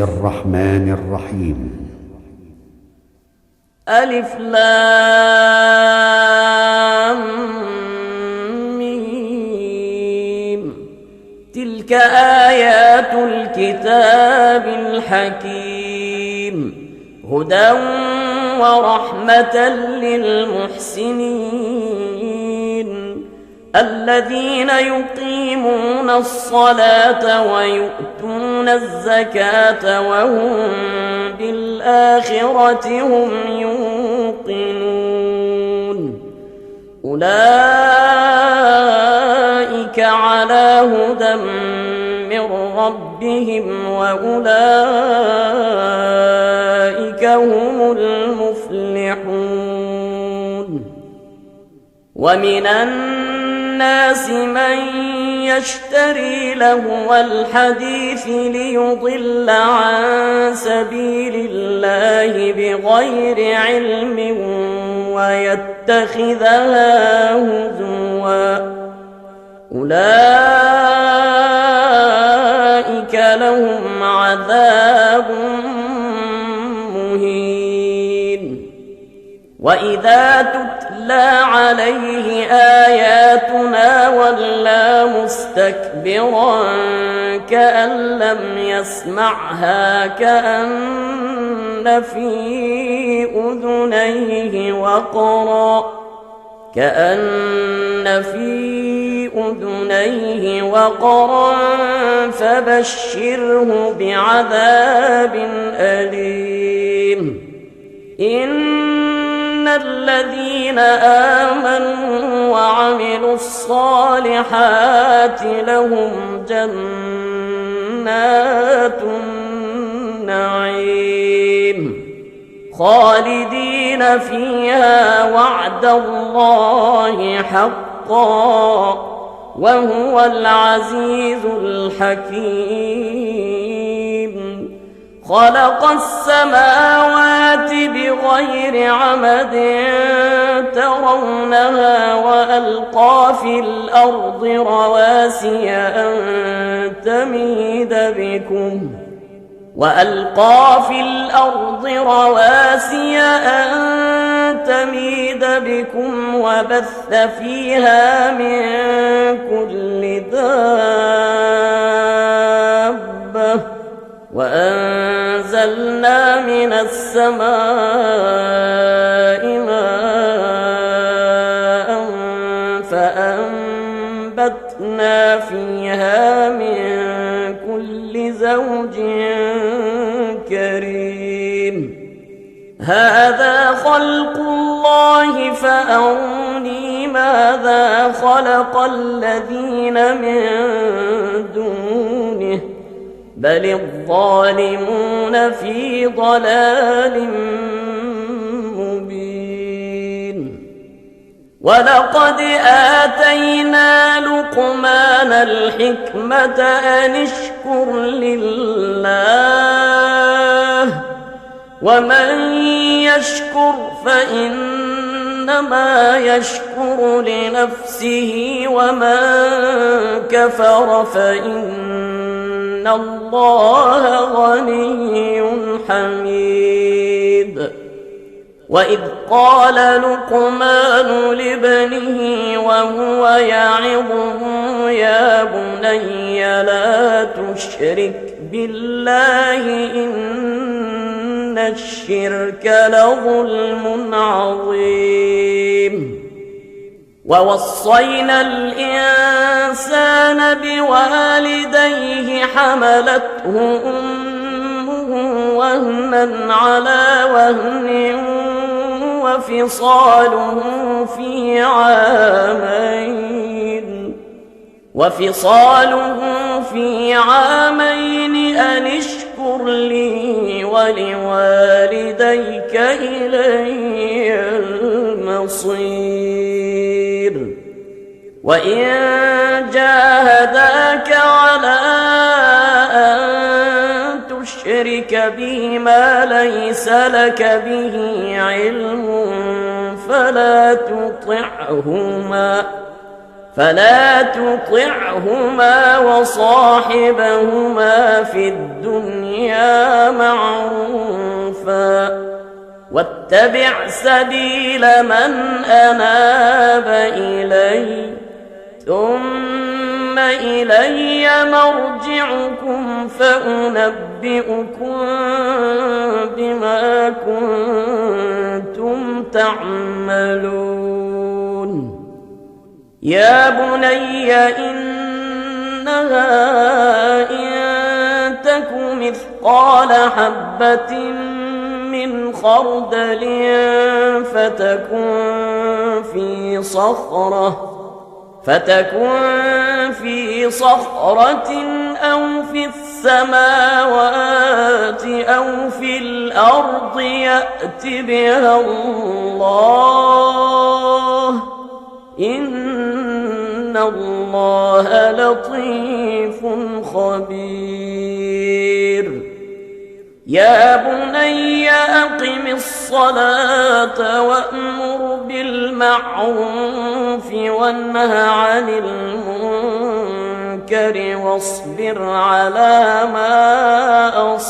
الرحمن الرحيم. ألف لام ميم. تلك آيات الكتاب الحكيم، هدى ورحمة للمحسنين الذين يقيمون الصلاة ويؤتون الزكاة وهم بالآخرة هم يوقنون. أولئك على هدى من ربهم وأولئك هم المفلحون. ومن الناس من يشتري لهو الحديث ليضل عن سبيل الله بغير علم ويتخذها هزوا، أولئك لهم عذاب مهين. وإذا تتلى عليه آياتنا ولى مستكبرا كأن لم يسمعها كأن في أذنيه وقرا فبشره بعذاب أليم. إن الذين آمنوا وعملوا الصالحات لهم جنات النعيم خالدين فيها وعد الله حقا وهو العزيز الحكيم. خلق السماوات بغير عمد ترونها وألقى في الأرض رواسي أن تميد بكم وبث فيها من كل دابة وأنزلنا من السماء ماء فأنبتنا فيها من كل زوج كريم. هذا خلق الله فأروني ماذا خلق الذين من دونه بل الظالمون في ضلال مبين. ولقد آتينا لقمان الحكمة أن اشكر لله ومن يشكر فإنما يشكر لنفسه ومن كفر فإن الله غني حميد. وإذ قال لقمان لابنه وهو يعظه يا بني لا تشرك بالله إن الشرك لظلم عظيم. ووصينا الإنسان بوالديه حملته أمه وهنا على وهن وفصاله في عامين أن اشكر لي ولوالديك إلي المصير. وإن جاهداك على أن تشرك بي ما ليس لك به علم فلا تطعهما وصاحبهما في الدنيا واتبع سبيل من أناب إلي ثم إلي مرجعكم فأنبئكم بما كنتم تعملون يا بني إنها إن تك مثقال حبة من خردل فتكن في صخرة أو في السماوات أو في الأرض يأت بها الله إن الله لطيف خبير يا بني أقم الصلاة وأمر بالمعروف وانه عن المنكر واصبر على ما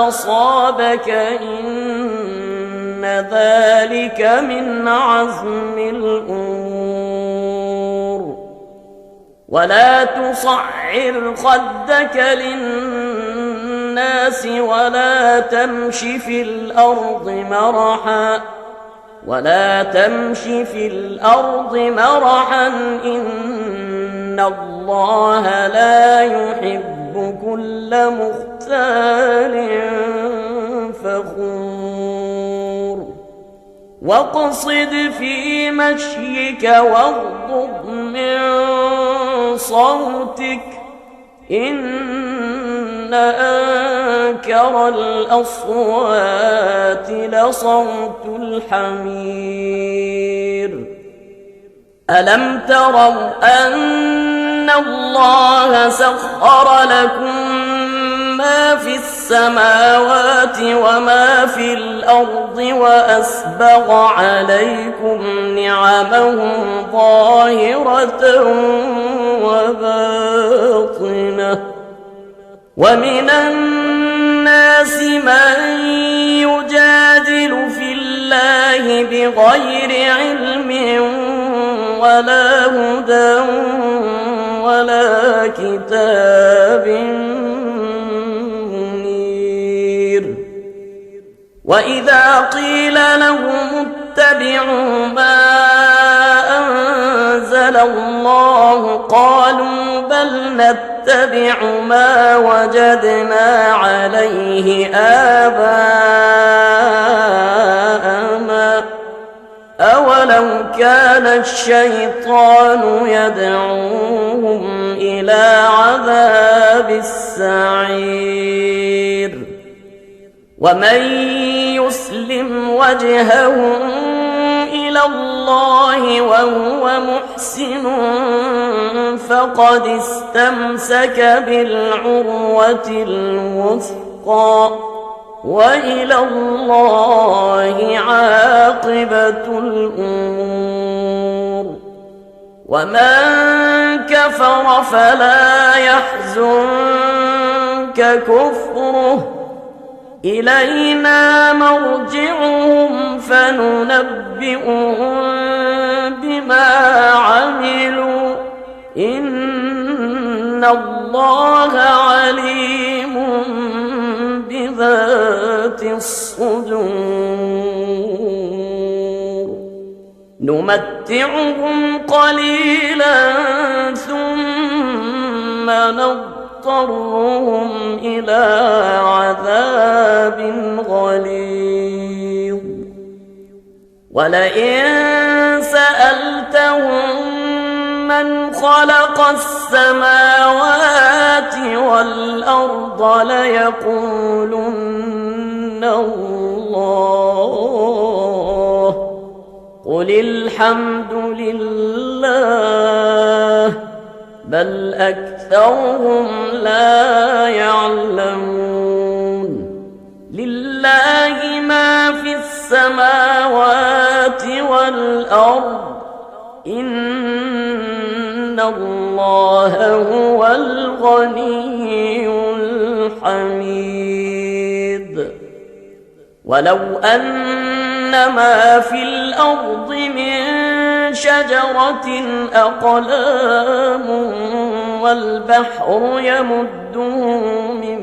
أصابك إن ذلك من عزم الأمور ولا تصعر خدك للناس ولا تمش في الأرض مرحا إن الله لا يحب كل مختال فخور واقصد في مشيك واغضض من صوتك إن أنكر الأصوات لصوت الحمير ألم تروا أن الله سخر لكم ما في السماوات وما في الأرض وأسبغ عليكم نعمه ظاهرة وباطنة ومن الناس من يجادل في الله بغير علم ولا هدى ولا كتاب منير وإذا قيل لهم اتبعوا ما أنزل الله قالوا بل نتبع ما وجدنا عليه آباءنا أولو كان الشيطان يدعوهم إلى عذاب السعير ومن يسلم وجهه إلى الله وهو محسن فقد استمسك بالعروة الوثقى وإلى الله عاقبة الأمور ومن كفر فلا يحزنك كفره إلينا مرجعهم فننبئهم بما عملوا إن الله عليم بذات الصدور نمتعهم قليلا ثم نضطرهم إلى عذاب غليظ ولئن سألتهم من خلق السماوات والأرض ليقولن الله قل الحمد لله بل أكثرهم لا يعلمون لله ما في السماوات والأرض إن الله هو الغني الحميد. ولو أن ما في الأرض من شجرة أقلام والبحر يمده من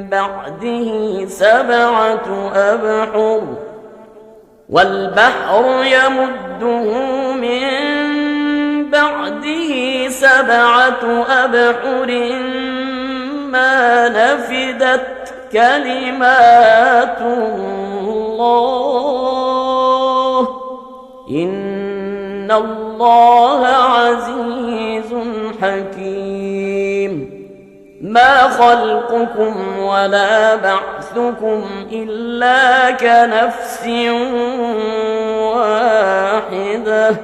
بعده سبعة أبحر ما نفدت كلمات الله إن الله عزيز حكيم. ما خلقكم ولا بعثكم إلا كنفس واحدة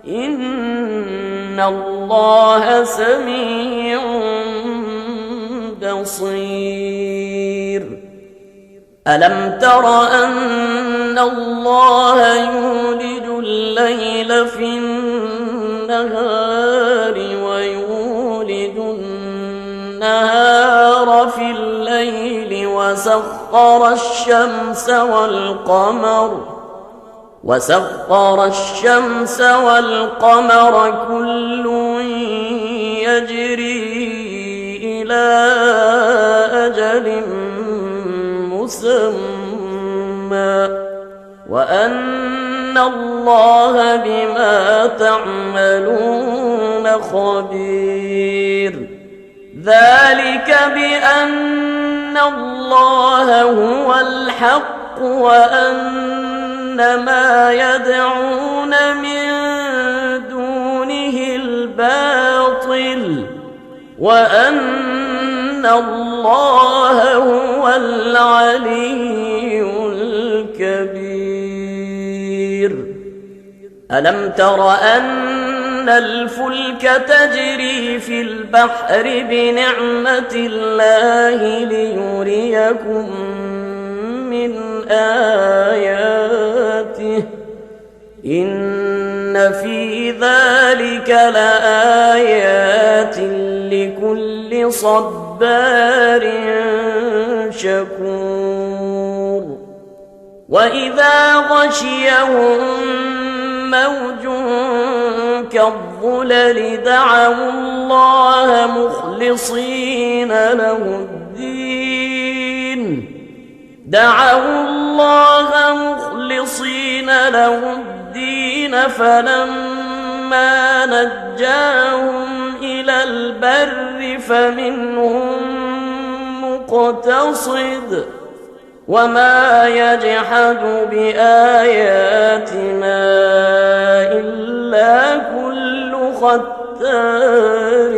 إن الله سميع بصير. ألم تر أن الله يولج الليل في النهار ويولج النهار في الليل وسخر الشمس والقمر كل يجري إلى أجل مسمى وأن الله بما تعملون خبير. ذلك بأن الله هو الحق وأن ما يدعون من دونه الباطل وأن الله هو العلي الكبير. ألم تر أن الفلك تجري في البحر بنعمة الله ليريكم من آياته إن في ذلك لآيات لكل صبار شكور. وإذا غشيهم موج كالظلل دعوا الله مخلصين له الدين فلما نجاهم إلى البر فمنهم مقتصد وما يجحد بآياتنا إلا كل ختار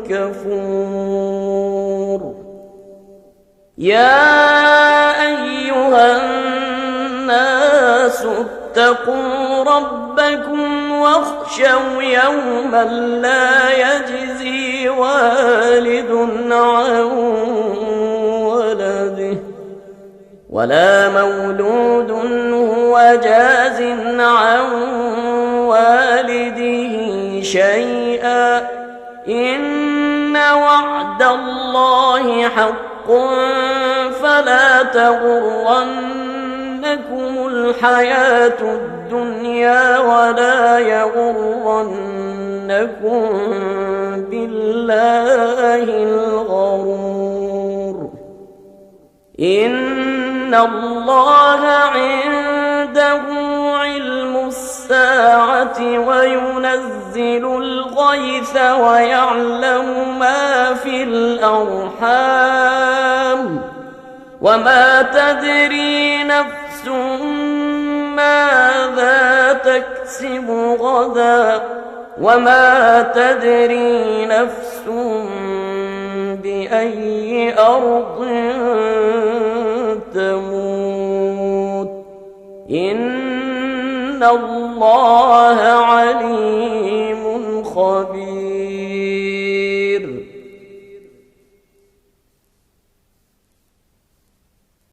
كفور. يا أيها الناس اتقوا ربكم واخشوا يوما لا يجزي والد عن ولده ولا مولود هو جاز عن والده شيئا إن وعد الله حق فلا تغرنكم الحياة الدنيا ولا يغرنكم بالله الغرور. إن الله عنده علم الساعة وينزل الغيث ويعلم ما في الأرحام وما تدري نفس ماذا تكسب غدا وما تدري نفس بأي أرض تموت إن الله عليم